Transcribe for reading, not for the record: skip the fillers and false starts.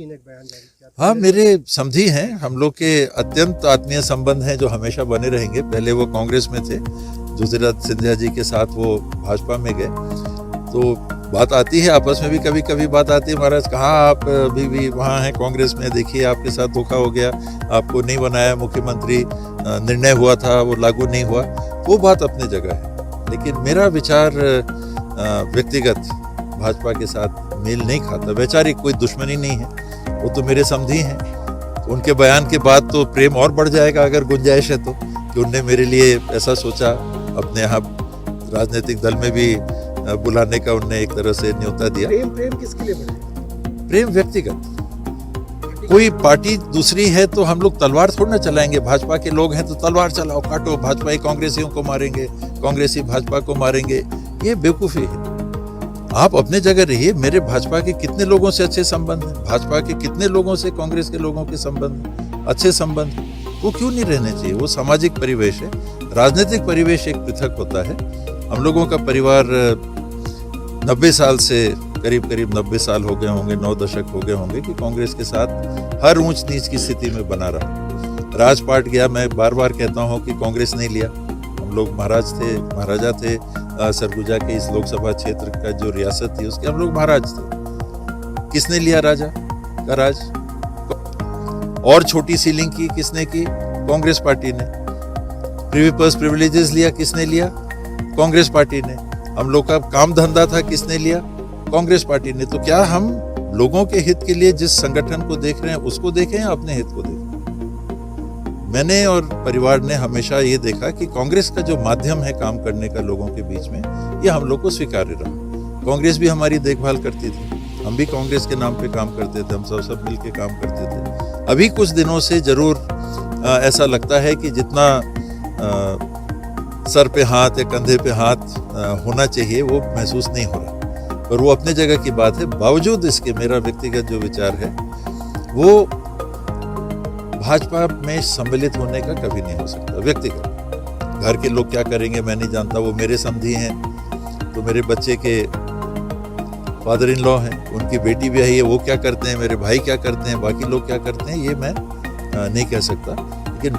ने एक बयान जारी किया था। हाँ, मेरे समधी हैं, हम लोग के अत्यंत आत्मीय संबंध हैं जो हमेशा बने रहेंगे। पहले वो कांग्रेस में थे, ज्योतिरादित्य सिंधिया जी के साथ वो भाजपा में गए, तो बात आती है आपस में भी, कभी कभी बात आती है, महाराज कहाँ आप अभी भी वहाँ हैं कांग्रेस में, देखिए आपके साथ धोखा हो गया, आपको नहीं बनाया मुख्यमंत्री, निर्णय हुआ था वो लागू नहीं हुआ। वो बात अपनी जगह है, लेकिन मेरा विचार व्यक्तिगत भाजपा के साथ मेल नहीं खाता। वैचारिक कोई दुश्मनी नहीं है, वो तो मेरे समधी हैं। उनके बयान के बाद तो प्रेम और बढ़ जाएगा अगर गुंजाइश है तो, कि उनने मेरे लिए ऐसा सोचा। अपने यहाँ राजनीतिक दल में भी बुलाने का उनने एक तरह से न्योता दिया। प्रेम किसके लिए बढ़े? प्रेम व्यक्तिगत, कोई पार्टी दूसरी है तो हम लोग तलवार थोड़ा ना चलाएंगे। भाजपा के लोग हैं तो तलवार चलाओ, काटो, भाजपा ही कांग्रेसियों को मारेंगे, कांग्रेसी भाजपा को मारेंगे, ये बेवकूफ़ी है। आप अपने जगह रहिए। मेरे भाजपा के कितने लोगों से अच्छे संबंध हैं, भाजपा के कितने लोगों से कांग्रेस के लोगों के संबंध अच्छे संबंध, वो क्यों नहीं रहने चाहिए? वो सामाजिक परिवेश है, राजनीतिक परिवेश एक पृथक होता है। हम लोगों का परिवार 90 साल से करीब 90 साल हो गए होंगे, 9 दशक हो गए होंगे कि कांग्रेस के साथ हर ऊंच नीच की स्थिति में बना रहा। राजपाट गया, मैं बार बार कहता हूं कि कांग्रेस नहीं लिया। हम लोग महाराजा थे सरगुजा के इस लोकसभा क्षेत्र का जो रियासत थी उसके हम लोग महाराज थे। किसने लिया राजा का राज? और छोटी सीलिंग की किसने की? कांग्रेस पार्टी ने। प्रिवी पर्स प्रिविलेजेस लिया किसने लिया? कांग्रेस पार्टी ने। हम लोग का काम धंधा था किसने लिया? कांग्रेस पार्टी ने। तो क्या हम लोगों के हित के लिए जिस संगठन को देख रहे हैं उसको देखें या अपने हित को देखें? मैंने और परिवार ने हमेशा ये देखा कि कांग्रेस का जो माध्यम है काम करने का लोगों के बीच में, ये हम लोग को स्वीकार्य रहा। कांग्रेस भी हमारी देखभाल करती थी, हम भी कांग्रेस के नाम पे काम करते थे, हम सब मिल के काम करते थे। अभी कुछ दिनों से जरूर ऐसा लगता है कि जितना सर पे हाथ या कंधे पे हाथ होना चाहिए वो महसूस नहीं हो रहा, पर वो अपने जगह की बात है। बावजूद इसके मेरा व्यक्तिगत जो विचार है वो भाजपा में सम्मिलित होने का कभी नहीं हो सकता। व्यक्तिगत घर के लोग क्या करेंगे मैं नहीं जानता, वो मेरे समधी हैं, तो मेरे बच्चे के फादर इन लॉ हैं, उनकी बेटी भी है, वो क्या करते हैं, मेरे भाई क्या करते हैं, बाकी लोग क्या करते हैं, ये मैं नहीं कह सकता। लेकिन